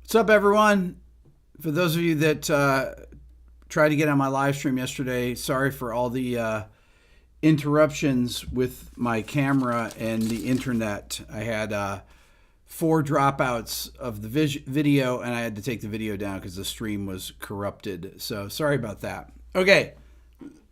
What's up, everyone? For those of you that tried to get on my live stream yesterday, sorry for all the interruptions with my camera and the internet. I had 4 dropouts of the video, and I had to take the video down because the stream was corrupted. So sorry about that. Okay,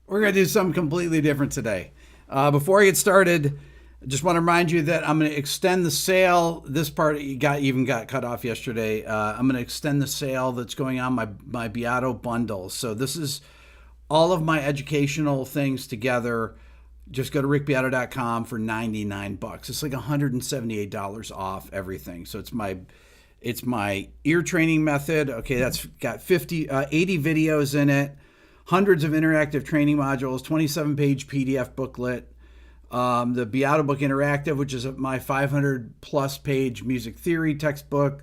we're going to do something completely different today. Before I get started, I just want to remind you that I'm going to extend the sale. This part even got cut off yesterday. I'm going to extend the sale that's going on my Beato bundle. So this is all of my educational things together. Just go to rickbeato.com for $99. It's like $178 off everything. So it's my ear training method. Okay, that's got 80 videos in it, hundreds of interactive training modules, 27-page PDF booklet. The Beato Book Interactive, which is my 500+ page music theory textbook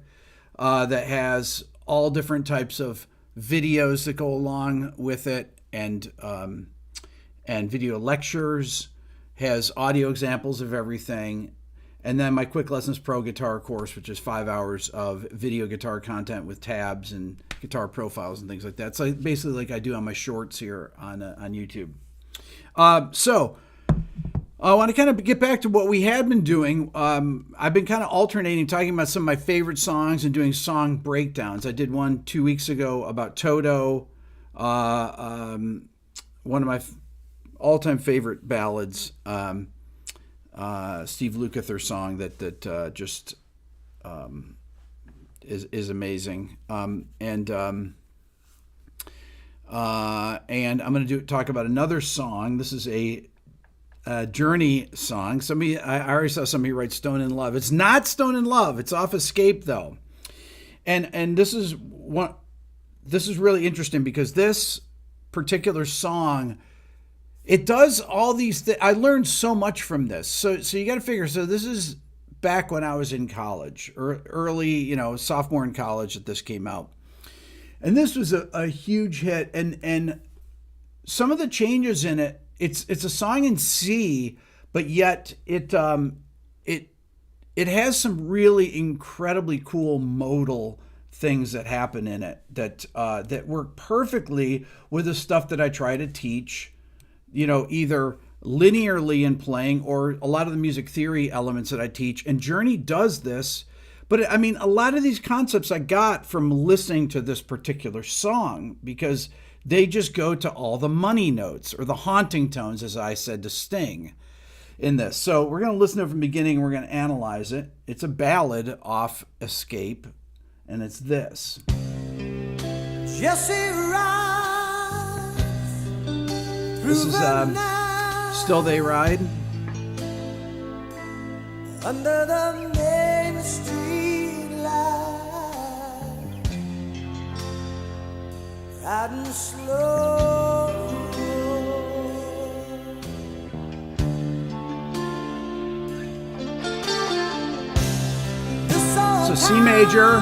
that has all different types of videos that go along with it, and video lectures, has audio examples of everything. And then my Quick Lessons Pro guitar course, which is 5 hours of video guitar content with tabs and guitar profiles and things like that. So basically like I do on my shorts here on YouTube. So I want to kind of get back to what we had been doing. I've been kind of alternating, talking about some of my favorite songs and doing song breakdowns. I did one 2 weeks ago about Toto, one of my all-time favorite ballads, Steve Lukather song that just is amazing. And I'm going to talk about another song. This is a Journey song. I already saw somebody write Stone in Love. It's not Stone in Love. It's off Escape though. And this is really interesting because this particular song, it does all these things. I learned so much from this. So you got to figure, so this is back when I was in college, or early, sophomore in college that this came out. And this was a huge hit. And some of the changes in it, it's a song in C, but yet it has some really incredibly cool modal things that happen in it that work perfectly with the stuff that I try to teach, either linearly in playing or a lot of the music theory elements that I teach. And Journey does this, but I mean, a lot of these concepts I got from listening to this particular song because they just go to all the money notes or the haunting tones, as I said to Sting in this. So we're going to listen to it from the beginning and we're going to analyze it. It's a ballad off Escape, and it's this. Jesse rides. This is Still They Ride. Under the main street light. Riding slow. So C major,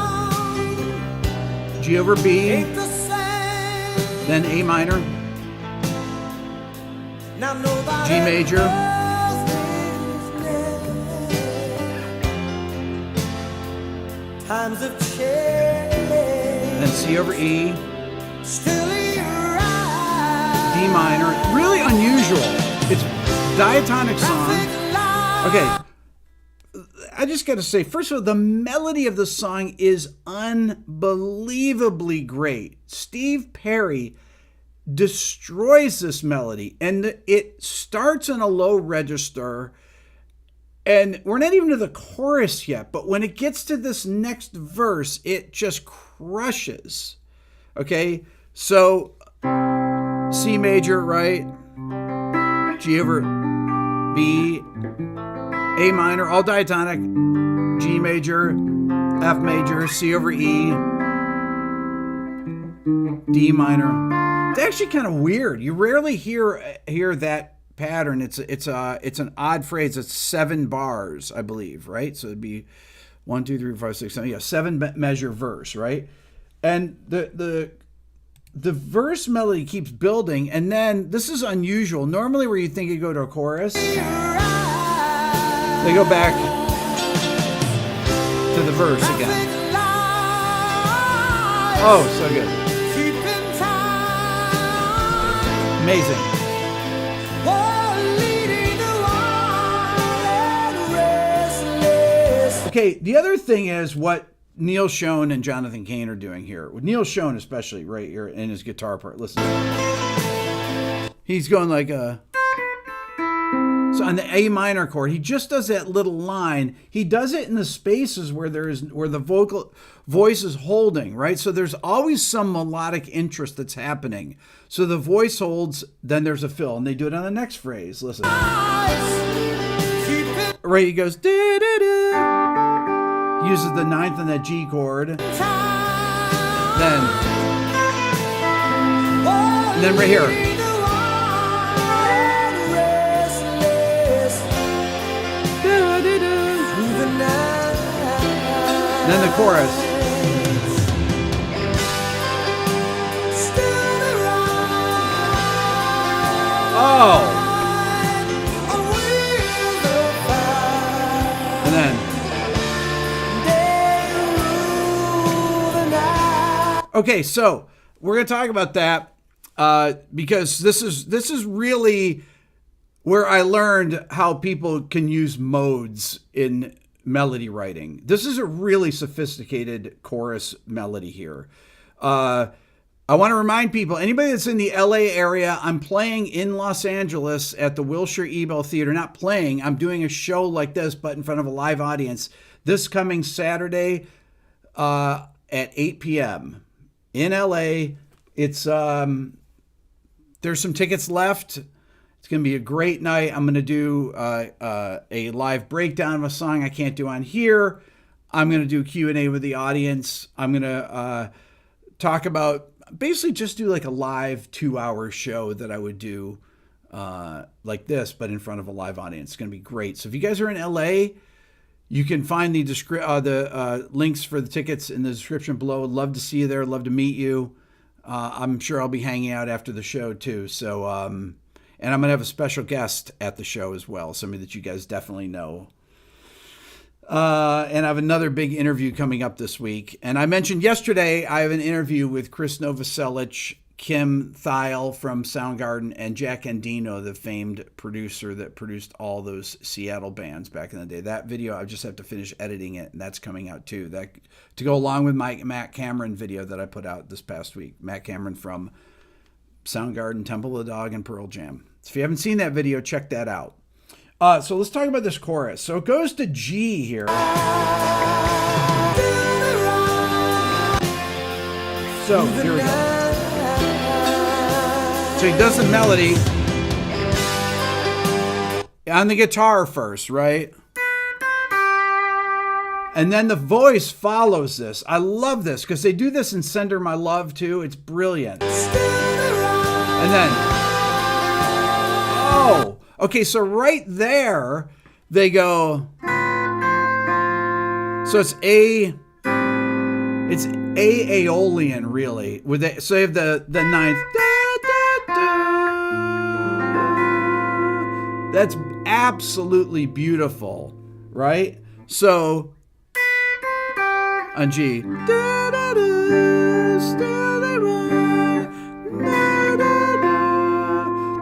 G over B, then A minor, G major, then C over E, D minor. Really unusual. It's a diatonic song. Okay, I just got to say, first of all, the melody of the song is unbelievably great. Steve Perry destroys this melody, and it starts in a low register, and we're not even to the chorus yet, but when it gets to this next verse, it just crushes. Okay, so C major, right? G over B, A minor, all diatonic, G major, F major, C over E, D minor. It's actually kind of weird. You rarely hear that pattern. It's an odd phrase. It's 7 bars, I believe, right? So it'd be 1, 2, 3, 4, 5, 6, 7. Yeah, 7 measure verse, right? And the verse melody keeps building, and then this is unusual. Normally, where you think you go to a chorus, they go back to the verse again. Oh, so good. Amazing. Okay, the other thing is what Neil Schoen and Jonathan Cain are doing here. With Neil Schoen especially right here in his guitar part. Listen. He's going like a... So on the A minor chord, he just does that little line. He does it in the spaces where the voice is holding, right? So there's always some melodic interest that's happening. So the voice holds, then there's a fill, and they do it on the next phrase. Listen. Right, he goes, do-do-do. Uses the ninth on that G chord. Then right here. And then the chorus. Oh. And then. Okay, so we're going to talk about that because this is really where I learned how people can use modes in melody writing. This is a really sophisticated chorus melody here. I want to remind people, anybody that's in the LA area, I'm playing in Los Angeles at the Wilshire Ebell Theater. Not playing, I'm doing a show like this, but in front of a live audience. This coming Saturday at 8 p.m. in LA. It's there's some tickets left. It's going to be a great night. I'm going to do a live breakdown of a song I can't do on here. I'm going to do Q&A with the audience. I'm going to talk about, basically just do like a live 2-hour show that I would do like this, but in front of a live audience. It's going to be great. So if you guys are in LA, you can find the links for the tickets in the description below. I'd love to see you there. I'd love to meet you. I'm sure I'll be hanging out after the show too. So, and I'm going to have a special guest at the show as well, somebody that you guys definitely know. And I have another big interview coming up this week. And I mentioned yesterday, I have an interview with Chris Novoselic, Kim Thiel from Soundgarden, and Jack Endino, the famed producer that produced all those Seattle bands back in the day. That video, I just have to finish editing it, and that's coming out too. That to go along with my Matt Cameron video that I put out this past week. Matt Cameron from Soundgarden, Temple of the Dog, and Pearl Jam. So if you haven't seen that video, check that out. So let's talk about this chorus. So it goes to G here. So here we go. So he does the melody on the guitar first, right? And then the voice follows this. I love this because they do this in Send Her My Love too. It's brilliant. And then, oh, okay, so right there, they go, so it's Aeolian, really. So they have the ninth. That's absolutely beautiful, right? So, on G.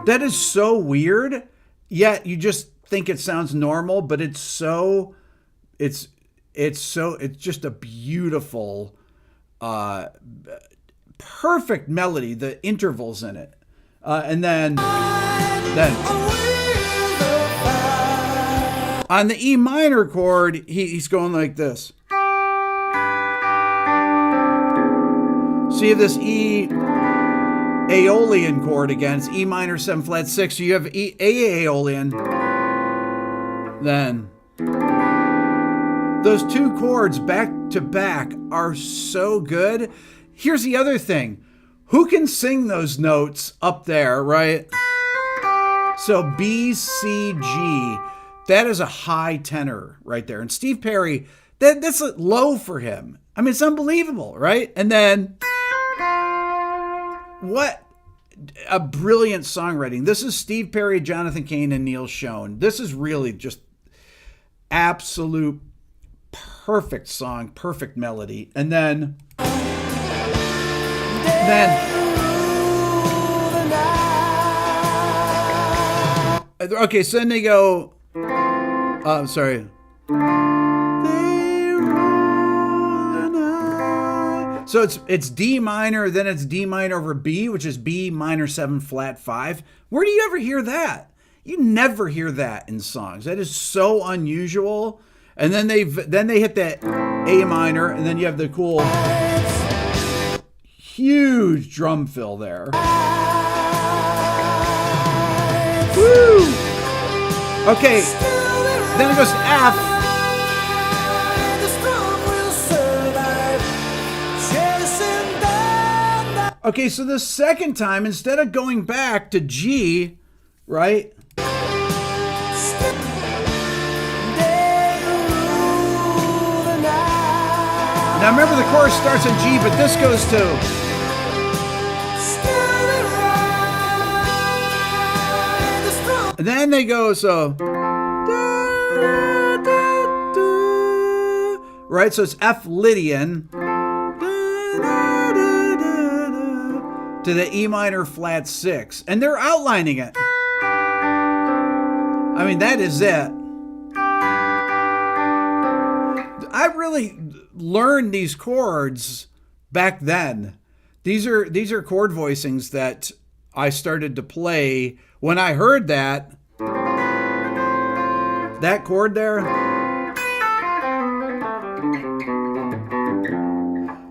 That is so weird, yet you just think it sounds normal, but it's just a beautiful, perfect melody, the intervals in it. And then on the E minor chord, he's going like this. So you have this Aeolian chord again. It's E minor 7 flat 6. So you have Aeolian. Then those two chords back to back are so good. Here's the other thing. Who can sing those notes up there, right? So B, C, G. That is a high tenor right there. And Steve Perry, that's low for him. I mean, it's unbelievable, right? And then, what a brilliant songwriting. This is Steve Perry, Jonathan Cain, and Neil Schoen. This is really just absolute perfect song, perfect melody. And then Then, okay, so then they go, sorry. So it's D minor, then it's D minor over B, which is B minor 7 flat 5. Where do you ever hear that? You never hear that in songs. That is so unusual. And then they hit that A minor, and then you have the cool huge drum fill there. Woo! Okay, then it goes to F. Okay, so the second time, instead of going back to G, right? Now remember, the chorus starts in G, but this goes to... And then they go, so... Right, so it's F Lydian to the E minor flat 6. And they're outlining it. I mean, that is it. I really learned these chords back then. These are chord voicings that I started to play when I heard that chord there.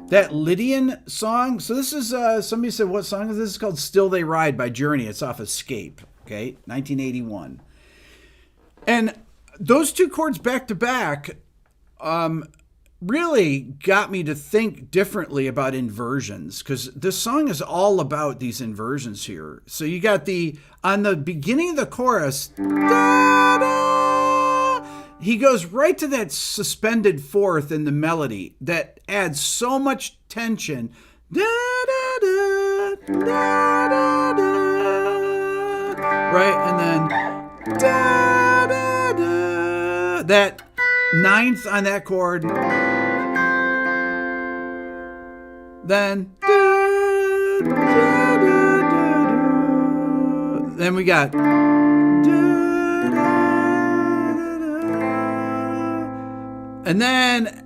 That Lydian song. So this is, somebody said, what song is this? It's called Still They Ride by Journey. It's off Escape, okay, 1981. And those two chords back to back really got me to think differently about inversions, because this song is all about these inversions here. So you got on the beginning of the chorus, da-da, he goes right to that suspended fourth in the melody that adds so much tension. Da, da, da, da, da, da. Right? And then da, da, da. That ninth on that chord. Then da, da, da, da, da. Then we got and then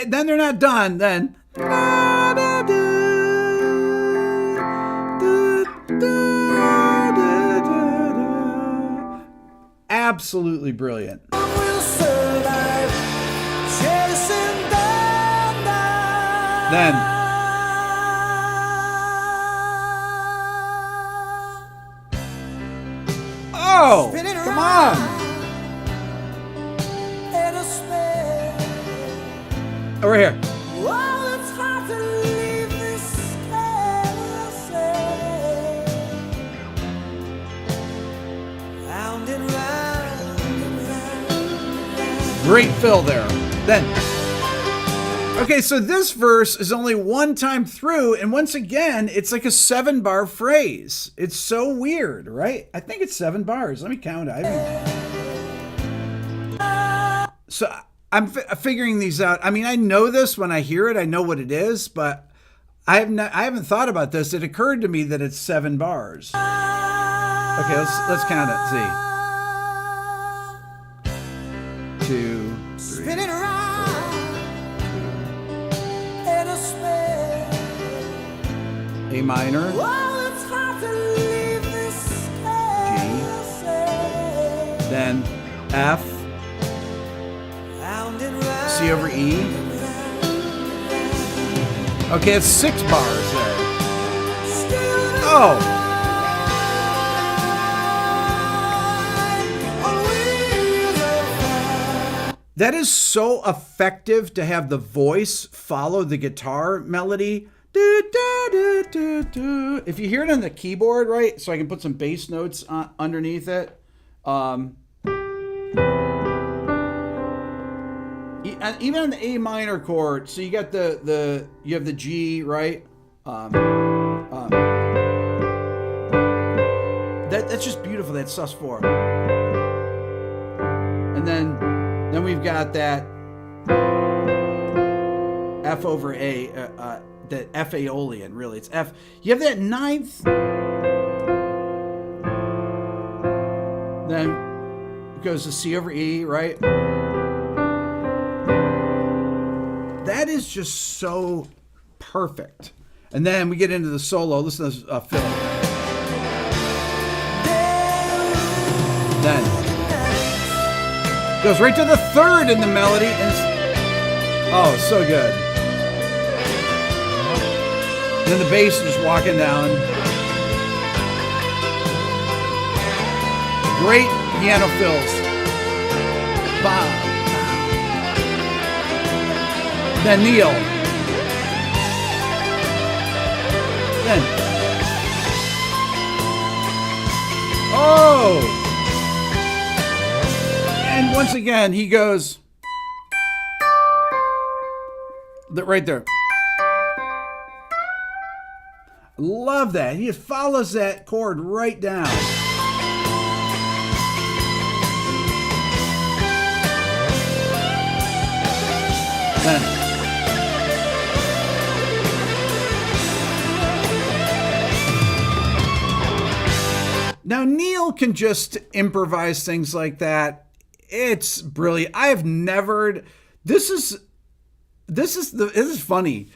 they're not done. Then absolutely brilliant. Then oh, come on. Over here. Well, it's hard to leave this round and round. Great fill there. Then, okay, so this verse is only one time through, and once again, it's like a 7-bar phrase. It's so weird, right? I think it's 7 bars. Let me count it. So I'm figuring these out. I mean, I know this when I hear it. I know what it is, but I haven't thought about this. It occurred to me that it's 7 bars. Okay, let's count it. See. 2, 3. Spinning around in a spin. A minor. Well, it's hard to leave this G. Then F. C over E. Okay, it's 6 bars there. Oh. That is so effective to have the voice follow the guitar melody. If you hear it on the keyboard, right, so I can put some bass notes underneath it. Even on the A minor chord, so you got you have the G, right? That's just beautiful. That sus4, and then we've got that F over A, that F aeolian, really. It's F. You have that ninth, then it goes to C over E, right? That is just so perfect. And then we get into the solo. Listen to this fill. Then goes right to the third in the melody. And oh, so good. Then the bass is just walking down. Great piano fills. Bah. Then Neil. Then. Oh. And once again, he goes. Right there. Love that. He follows that chord right down. Then. Now, Neil can just improvise things like that. It's brilliant. I have never. This is funny.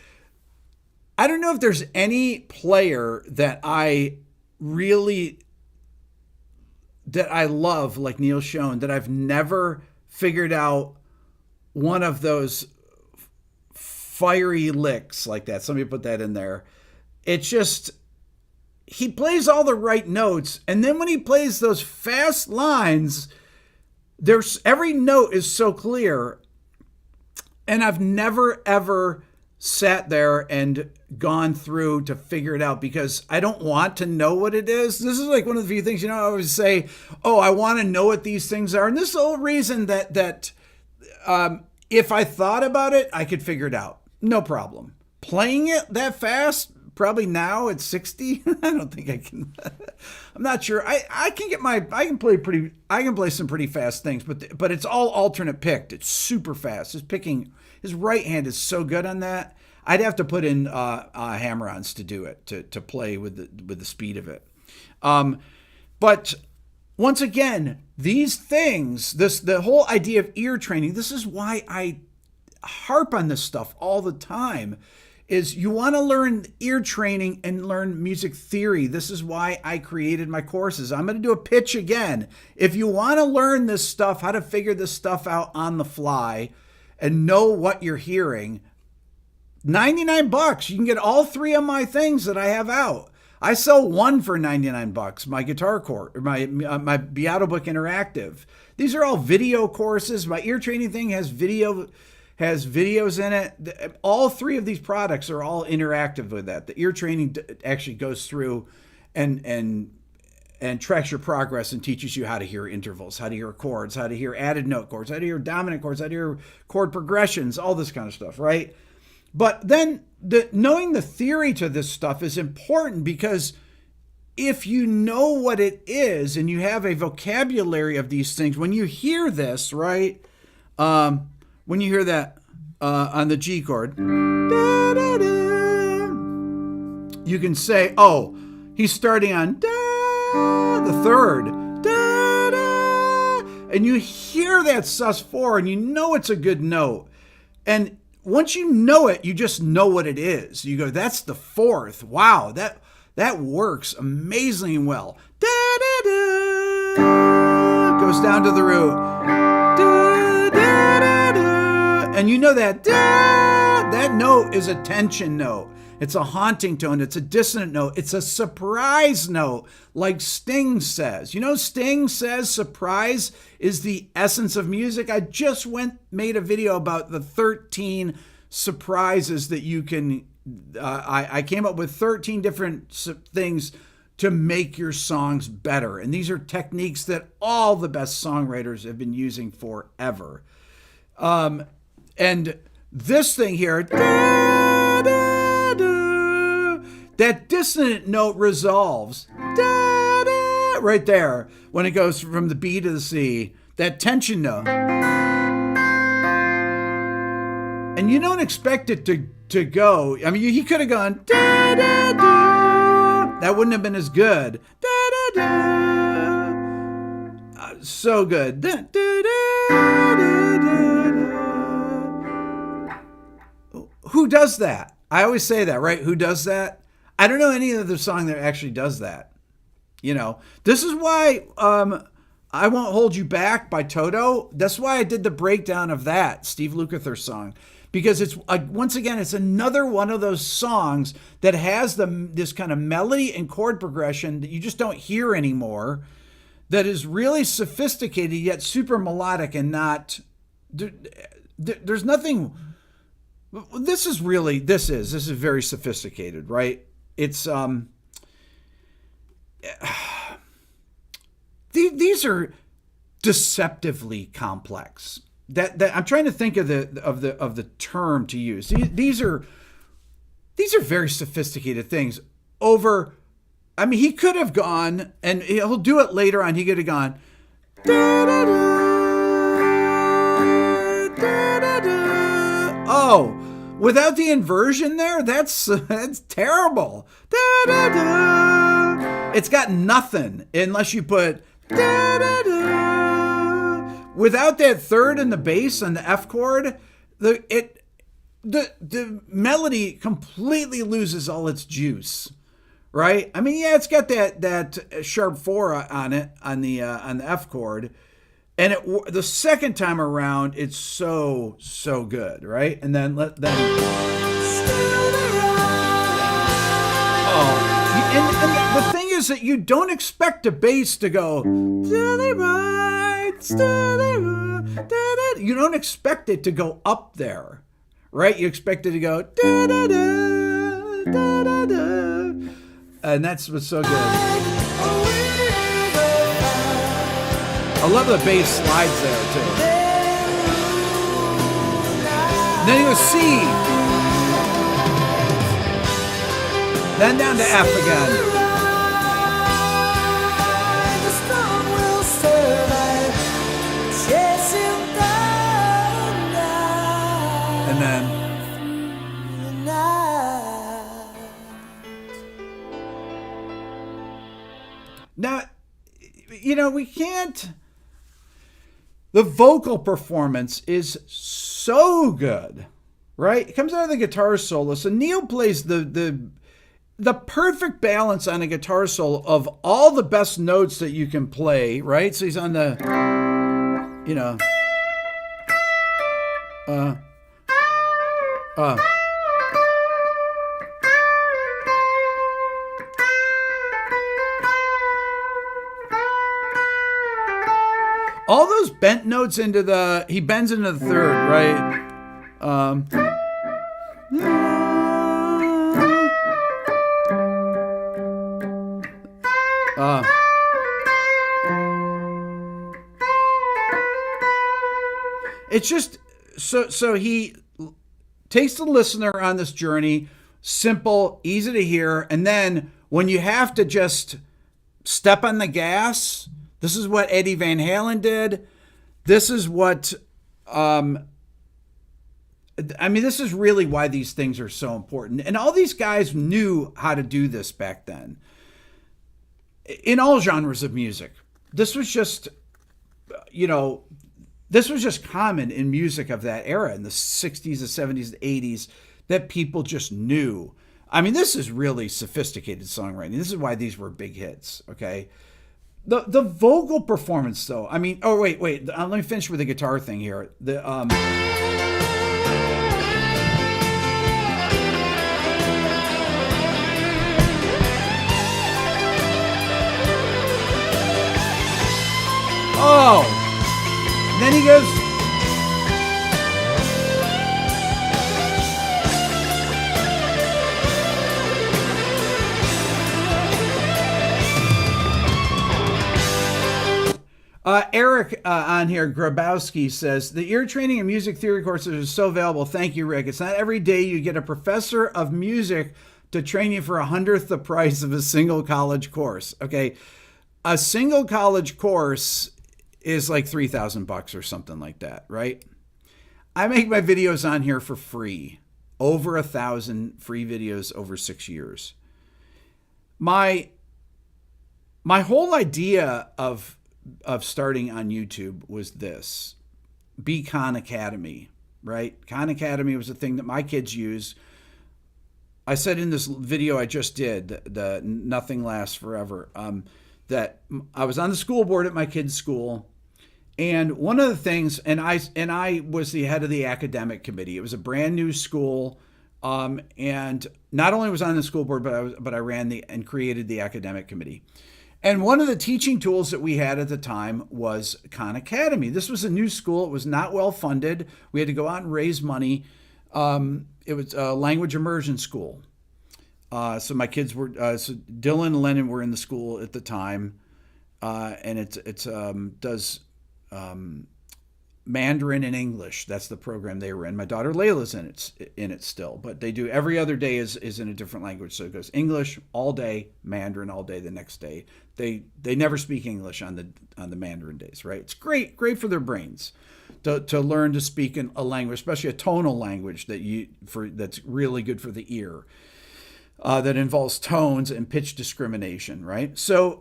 I don't know if there's any player that I love like Neil Schon that I've never figured out one of those fiery licks like that. Somebody put that in there. It's just, he plays all the right notes, and then when he plays those fast lines, every note is so clear. And I've never ever sat there and gone through to figure it out because I don't want to know what it is. This is like one of the few things, I always say, oh, I want to know what these things are. And this is the whole reason that if I thought about it, I could figure it out. No problem. Playing it that fast, probably now at 60, I don't think I can. I'm not sure. I can play some pretty fast things, but it's all alternate picked. It's super fast. His right hand is so good on that. I'd have to put in hammer-ons to do it, to play with the speed of it. But once again, these things, the whole idea of ear training, this is why I harp on this stuff all the time, is you want to learn ear training and learn music theory. This is why I created my courses. I'm going to do a pitch again. If you want to learn this stuff, how to figure this stuff out on the fly and know what you're hearing, $99. You can get all three of my things that I have out. I sell one for $99, my guitar course, or my Beato Book Interactive. These are all video courses. My ear training thing has videos in it. All three of these products are all interactive with that. The ear training actually goes through and tracks your progress and teaches you how to hear intervals, how to hear chords, how to hear added note chords, how to hear dominant chords, how to hear chord progressions, all this kind of stuff, right? But then knowing the theory to this stuff is important, because if you know what it is and you have a vocabulary of these things, when you hear this, right? When you hear that on the G chord, da, da, da, you can say, oh, he's starting on da, the third, da, da, and you hear that sus4 and you know it's a good note. And once you know it, you just know what it is. You go, that's the fourth. Wow, that works amazingly well. Da, da, da, goes down to the root. Da, da, da, da. And you know that da, that note is a tension note. It's a haunting tone. It's a dissonant note. It's a surprise note, like Sting says. You know, Sting says surprise is the essence of music. I just made a video about the 13 surprises that you can. I came up with 13 different things to make your songs better. And these are techniques that all the best songwriters have been using forever. And this thing here, da, da, da, that dissonant note resolves da, da, right there when it goes from the B to the C. That tension note. And you don't expect it to go. I mean, he could have gone da da da. That wouldn't have been as good. Da da da. So good. Da, da, da, da, da, da. Who does that? I always say that, right? Who does that? I don't know any other song that actually does that. This is why I Won't Hold You Back by Toto. That's why I did the breakdown of that Steve Lukather song. Because it's, once again, it's another one of those songs that has this kind of melody and chord progression that you just don't hear anymore, that is really sophisticated yet super melodic and not, there's nothing, this is very sophisticated, right? It's, these are deceptively complex. That I'm trying to think of the term to use. These are very sophisticated things. I mean, he could have gone, and he'll do it later on. He could have gone, da, da, da, da, da, da. Oh, without the inversion there, that's terrible. Da, da, da. It's got nothing unless you put da, da, da. Without that third and the bass and the F chord, the melody completely loses all its juice, right? I mean, yeah, it's got that sharp 4 on it on the F chord, and the second time around, it's so good, right? And then and the thing is that you don't expect a bass to go, you don't expect it to go up there, right? You expect it to go, da, da, da, da, da, da. And that's what's so good. I love the bass slides there, too. And then he goes C. Then down to F again. And then now, we can't. The vocal performance is so good, right? It comes out of the guitar solo. So Neil plays the perfect balance on a guitar solo of all the best notes that you can play, right? So he's on the, all those bent notes he bends into the third, right? It's just, so he takes the listener on this journey, simple, easy to hear, and then when you have to just step on the gas, this is what Eddie Van Halen did. This is what, this is really why these things are so important. And all these guys knew how to do this back then. In all genres of music. This was just, this was just common in music of that era, in the 60s, the 70s, the 80s, that people just knew. I mean, this is really sophisticated songwriting. This is why these were big hits, okay? The vocal performance, though. I mean, wait. Let me finish with the guitar thing here. And then he goes. Eric on here, Grabowski, says, the ear training and music theory courses are so valuable. Thank you, Rick. It's not every day you get a professor of music to train you for 100th the price of a single college course. Okay. A single college course is like $3,000 or something like that, right? I make my videos on here for free. Over 1,000 free videos over 6 years. My whole idea of starting on YouTube was this: be Khan Academy, right? Khan Academy was a thing that my kids use. I said in this video I just did, the Nothing Lasts Forever, that I was on the school board at my kids' school, and one of the things, and I was the head of the academic committee. It was a brand new school, and not only was I on the school board, but I ran and created the academic committee. And one of the teaching tools that we had at the time was Khan Academy. This was a new school. It was not well funded. We had to go out and raise money. It was a language immersion school. So my kids were, so Dylan and Lennon were in the school at the time. And it does Mandarin and English. That's the program they were in. My daughter Layla's in it still, but they do every other day is in a different language. So it goes English all day, Mandarin all day the next day. They never speak English on the Mandarin days, right? It's great for their brains to learn to speak in a language, especially a tonal language that's really good for the ear, that involves tones and pitch discrimination, right? So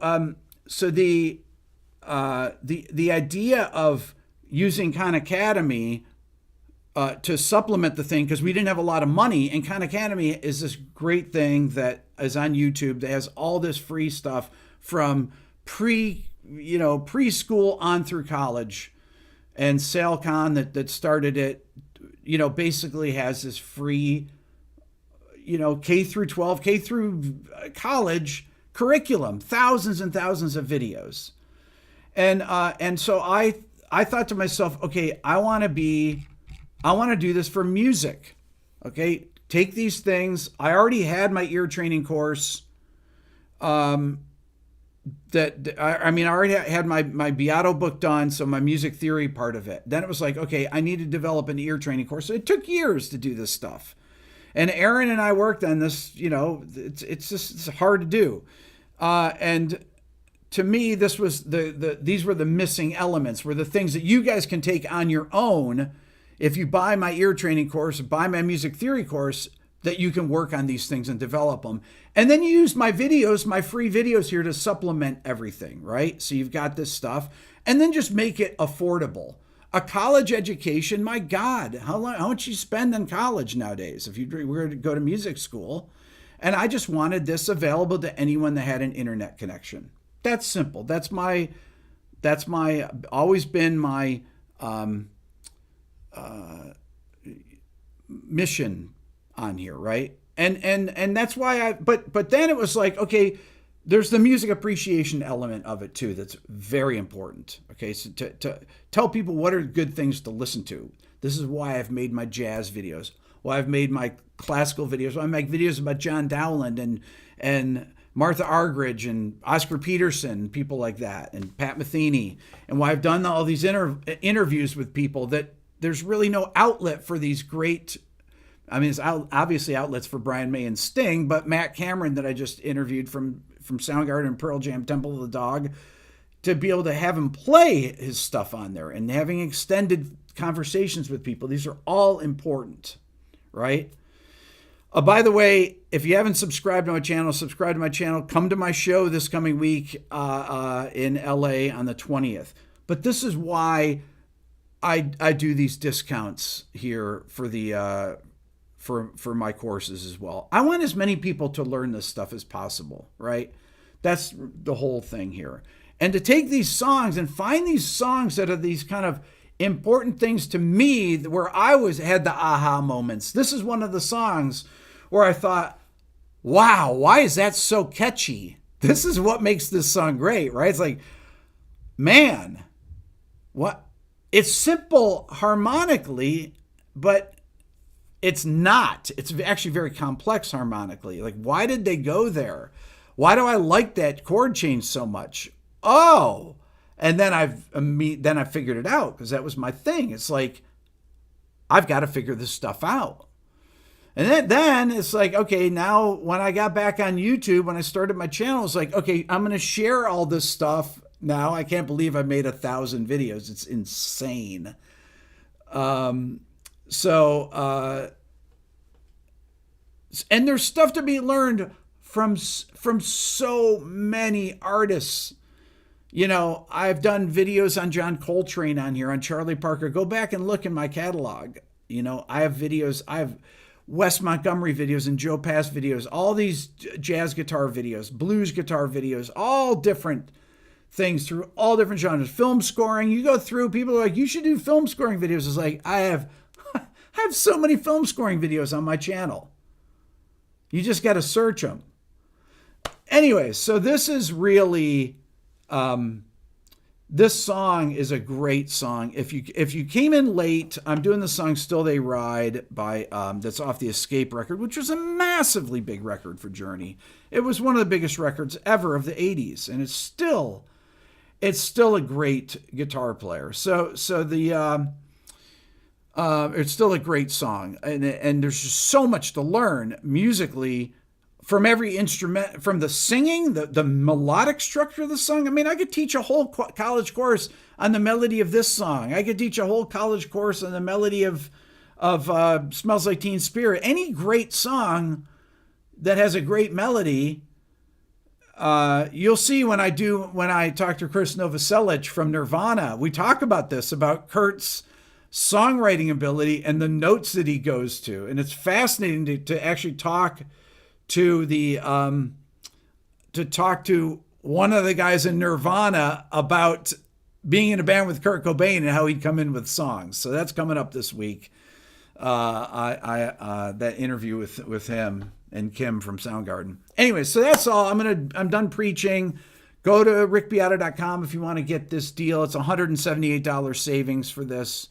the idea of using Khan Academy to supplement the thing, because we didn't have a lot of money, and Khan Academy is this great thing that is on YouTube that has all this free stuff from preschool on through college. And Sal Khan that started it, basically has this free, K through 12, K through college curriculum, thousands and thousands of videos. And so I thought to myself, okay, I want to do this for music. Okay. Take these things. I already had my ear training course. I already had my Beato book done. So my music theory part of it. Then it was like, okay, I need to develop an ear training course. So it took years to do this stuff. And Aaron and I worked on this, it's hard to do. And to me, this was these were the missing elements, were the things that you guys can take on your own. If you buy my ear training course, buy my music theory course, that you can work on these things and develop them. And then you use my videos, my free videos here to supplement everything, right? So you've got this stuff, and then just make it affordable. A college education, my God, how much you spend on college nowadays if you were to go to music school? And I just wanted this available to anyone that had an internet connection. That's simple. That's always been my mission on here, right? And that's why but then it was like, okay, there's the music appreciation element of it too that's very important. Okay, so to tell people what are good things to listen to. This is why I've made my jazz videos, why I've made my classical videos, why I make videos about John Dowland and Martha Argerich and Oscar Peterson, people like that, and Pat Metheny, and why I've done all these interviews with people that there's really no outlet for these great. I mean, it's obviously outlets for Brian May and Sting, but Matt Cameron that I just interviewed from Soundgarden and Pearl Jam, Temple of the Dog, to be able to have him play his stuff on there and having extended conversations with people. These are all important, right? By the way, if you haven't subscribed to my channel, subscribe to my channel. Come to my show this coming week in LA on the 20th. But this is why I do these discounts here for the for my courses as well. I want as many people to learn this stuff as possible, right? That's the whole thing here. And to take these songs and find these songs that are these kind of important things to me, where I had the aha moments. This is one of the songs where I thought, wow, why is that so catchy? This is what makes this song great, right? It's like, man, what? It's simple harmonically, but it's not. It's actually very complex harmonically. Like, why did they go there? Why do I like that chord change so much? Oh, and then I figured it out, because that was my thing. It's like, I've got to figure this stuff out. And then it's like, okay, now when I got back on YouTube, when I started my channel, it's like, okay, I'm going to share all this stuff now. I can't believe I made 1,000 videos. It's insane. So, and there's stuff to be learned from so many artists. You know, I've done videos on John Coltrane on here, on Charlie Parker. Go back and look in my catalog. You know, I have videos. I have Wes Montgomery videos and Joe Pass videos, all these jazz guitar videos, blues guitar videos, all different things through all different genres. Film scoring, you go through, people are like, you should do film scoring videos. It's like, I have so many film scoring videos on my channel. You just got to search them. Anyway, so this is really, this song is a great song. If you came in late, I'm doing the song "Still They Ride" by that's off the Escape record, which was a massively big record for Journey. It was one of the biggest records ever of the '80s, and it's still a great guitar player. So the it's still a great song, and there's just so much to learn musically from every instrument, from the singing, the melodic structure of the song. I mean, I could teach a whole college course on the melody of this song. I could teach a whole college course on the melody of "Smells Like Teen Spirit." Any great song that has a great melody, you'll see when I talk to Chris Novoselic from Nirvana. We talk about this, about Kurt's songwriting ability and the notes that he goes to, and it's fascinating to actually talk to one of the guys in Nirvana about being in a band with Kurt Cobain and how he'd come in with songs. So that's coming up this week. That interview with him and Kim from Soundgarden. Anyway, so that's all. I'm done preaching. Go to rickbeato.com if you want to get this deal. It's $178 savings for this.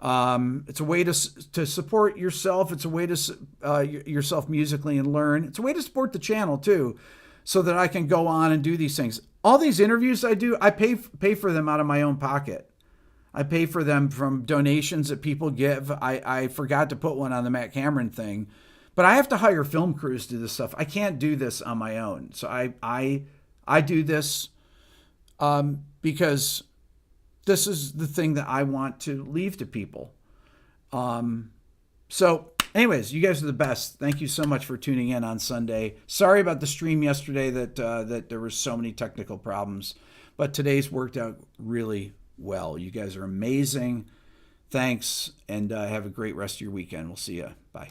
It's a way to support yourself. It's a way to yourself musically and learn. It's a way to support the channel too, so that I can go on and do these things. All these interviews I do, I pay for them out of my own pocket. I pay for them from donations that people give. I forgot to put one on the Matt Cameron thing, but I have to hire film crews to do this stuff. I can't do this on my own. So I do this because this is the thing that I want to leave to people. So anyways, you guys are the best. Thank you so much for tuning in on Sunday. Sorry about the stream yesterday that there were so many technical problems, but today's worked out really well. You guys are amazing. Thanks, and have a great rest of your weekend. We'll see you. Bye.